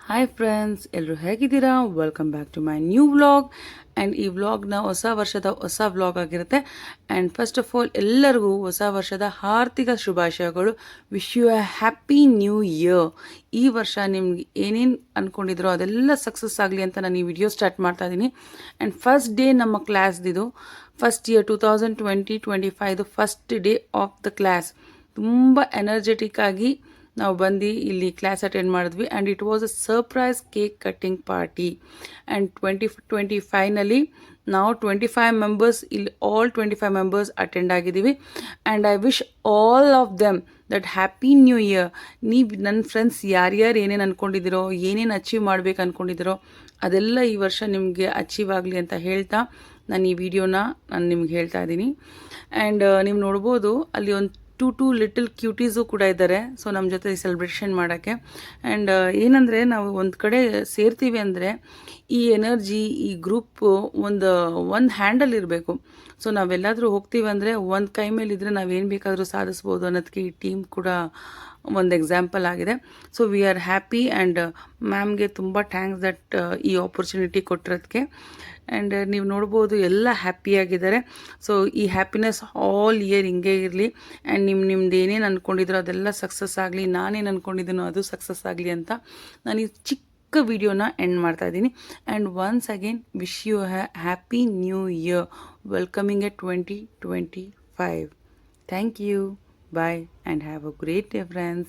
Hi friends, ಎಲ್ಲರೂ ಹೇಗಿದ್ದೀರಾ? Welcome back to my new vlog. And ಈ ವ್ಲಾಗ್ನ ಹೊಸ ವರ್ಷದ ಹೊಸ ವ್ಲಾಗ್ ಆಗಿರುತ್ತೆ. ಆ್ಯಂಡ್ ಫಸ್ಟ್ ಆಫ್ ಆಲ್ ಎಲ್ಲರಿಗೂ ಹೊಸ ವರ್ಷದ ಹಾರ್ದಿಕ ಶುಭಾಶಯಗಳು. Wish you a happy new year. ಈ ವರ್ಷ ನಿಮ್ಗೆ ಏನೇನು ಅಂದ್ಕೊಂಡಿದ್ರೋ ಅದೆಲ್ಲ ಸಕ್ಸಸ್ ಆಗಲಿ ಅಂತ ನಾನು ಈ ವಿಡಿಯೋ ಸ್ಟಾರ್ಟ್ ಮಾಡ್ತಾ ಇದ್ದೀನಿ. ಆ್ಯಂಡ್ ಫಸ್ಟ್ ಡೇ ನಮ್ಮ ಕ್ಲಾಸ್ದಿದು, first year 2020-25 first day of the class. ತುಂಬ ಎನರ್ಜೆಟಿಕ್ ಆಗಿ ನಾವು ಬಂದು ಇಲ್ಲಿ ಕ್ಲಾಸ್ ಅಟೆಂಡ್ ಮಾಡಿದ್ವಿ. And it was a surprise cake cutting party. And 2025ನಲ್ಲಿ ನಾವು 25 ಮೆಂಬರ್ಸ್, ಇಲ್ಲಿ ಆಲ್ 25 ಮೆಂಬರ್ಸ್ ಅಟೆಂಡ್ ಆಗಿದ್ದೀವಿ. And I wish all of them that happy new year. ನೀವು ನನ್ನ ಫ್ರೆಂಡ್ಸ್ ಯಾರ್ಯಾರು ಏನೇನು ಅಂದ್ಕೊಂಡಿದ್ದೀರೋ, ಏನೇನು ಅಚೀವ್ ಮಾಡ್ಬೇಕು ಅಂದ್ಕೊಂಡಿದ್ದೀರೋ ಅದೆಲ್ಲ ಈ ವರ್ಷ ನಿಮಗೆ ಅಚೀವ್ ಆಗಲಿ ಅಂತ ಹೇಳ್ತಾ ನಾನು ಈ ವಿಡಿಯೋನ ನಿಮ್ಗೆ ಹೇಳ್ತಾ ಇದ್ದೀನಿ. ಆ್ಯಂಡ್ ನೀವು ನೋಡ್ಬೋದು ಅಲ್ಲಿ ಒಂದು ಟೂ ಲಿಟಲ್ ಕ್ಯೂಟೀಸು ಕೂಡ ಇದ್ದಾರೆ. ಸೊ ನಮ್ಮ ಜೊತೆ ಸೆಲೆಬ್ರೇಷನ್ ಮಾಡೋಕ್ಕೆ. ಆ್ಯಂಡ್ ಏನಂದರೆ ನಾವು ಒಂದು ಕಡೆ ಸೇರ್ತೀವಿ ಅಂದರೆ ಈ ಎನರ್ಜಿ, ಈ ಗ್ರೂಪು ಒಂದು ಹ್ಯಾಂಡಲ್ ಇರಬೇಕು. ಸೊ ನಾವೆಲ್ಲಾದರೂ ಹೋಗ್ತೀವಿ ಅಂದರೆ ಒಂದು ಕೈ ಮೇಲಿದ್ದರೆ ನಾವೇನು ಬೇಕಾದರೂ ಸಾಧಿಸ್ಬೋದು ಅನ್ನೋದಕ್ಕೆ ಈ ಟೀಮ್ ಕೂಡ ಒಂದು ಎಕ್ಸಾಂಪಲ್ ಆಗಿದೆ. So we are happy. And ಮ್ಯಾಮ್ಗೆ ತುಂಬ ಥ್ಯಾಂಕ್ಸ್ ದಟ್ ಈ ಆಪರ್ಚುನಿಟಿ ಕೊಟ್ಟಿರೋದಕ್ಕೆ. ಆ್ಯಂಡ್ ನೀವು ನೋಡ್ಬೋದು ಎಲ್ಲ ಹ್ಯಾಪಿಯಾಗಿದ್ದಾರೆ. ಸೊ ಈ ಹ್ಯಾಪಿನೆಸ್ ಆಲ್ ಇಯರ್ ಹಿಂಗೆ ಇರಲಿ. ಆ್ಯಂಡ್ ನಿಮ್ದು ಏನೇನು ಅಂದ್ಕೊಂಡಿದ್ರೋ ಅದೆಲ್ಲ ಸಕ್ಸಸ್ ಆಗಲಿ, ನಾನೇನು ಅಂದ್ಕೊಂಡಿದ್ದೀನೋ ಅದು ಸಕ್ಸಸ್ ಆಗಲಿ ಅಂತ ನಾನು ಈ ಚಿಕ್ಕ ವಿಡಿಯೋನ ಎಂಡ್ ಮಾಡ್ತಾ ಇದ್ದೀನಿ. And once again wish you happy new year, welcoming at 2025. Thank you. Bye and have a great day, friends.